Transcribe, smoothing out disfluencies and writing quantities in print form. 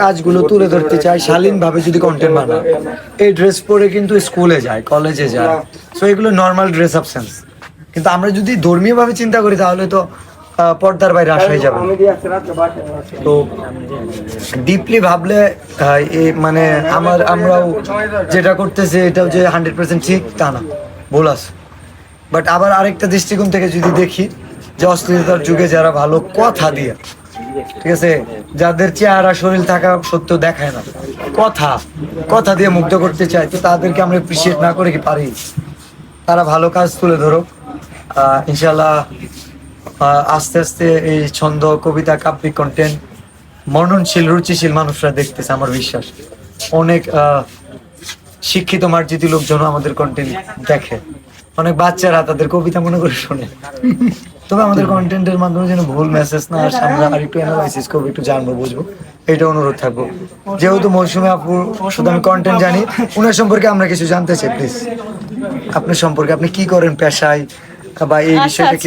কাজগুলো তুলে ধরতে চায় শালীন ভাবে যদি কন্টেন্ট বানায়। এই ড্রেস পরে কিন্তু স্কুলে যায়, কলেজে যায়, সো এগুলো নর্মাল ড্রেস আপ সেন্স। কিন্তু আমরা যদি ধর্মীয় ভাবে চিন্তা করি তাহলে তো পর্দার বাইরে আসা হয়ে যাবে। তো ডিপলি ভাবলে মানে আমরাও যেটা করতেছি এটাও যে 100% ঠিক তা না, ভুল আছে। বাট আবার আরেকটা দৃষ্টিকোণ থেকে যদি দেখি যে অশ্লীলতার যুগে যারা ভালো কথা দিয়ে, ঠিক আছে, যাদের চেহারা শরীর থাকা সত্ত্বেও দেখায় না, কথা দিয়ে মুগ্ধ করতে চায়, তো তাদেরকে আমরা এপ্রিসিয়েট না করে কি পারি? তারা ভালো কাজ তুলে ধরো, ইনশাল্লাহ আস্তে আস্তে এই ছন্দ, কবিতা, কাব্যিক কন্টেন্ট মননশীল, রুচিশীল মানুষরা দেখতেছে আমার বিশ্বাস। অনেক শিক্ষিত মার্জিত লোকজন আমাদের কন্টেন্ট দেখে, অনেক বাচ্চারা তাদের কবিতা মনে করে শোনে। তবে আমাদের কন্টেন্টের মাধ্যমে যেন ভুল মেসেজ না আসে, আমরা আর একটু অ্যানালাইসিস করবো, একটু জানবো, বুঝবো, এটা অনুরোধ থাকবো। যেহেতু মৌসুমী আপু শুধু আমি কন্টেন্ট জানি, ওনার সম্পর্কে আমরা কিছু জানতে চাই। প্লিজ আপনার সম্পর্কে, আপনি কি করেন পেশায় বা এই বিষয়টা কি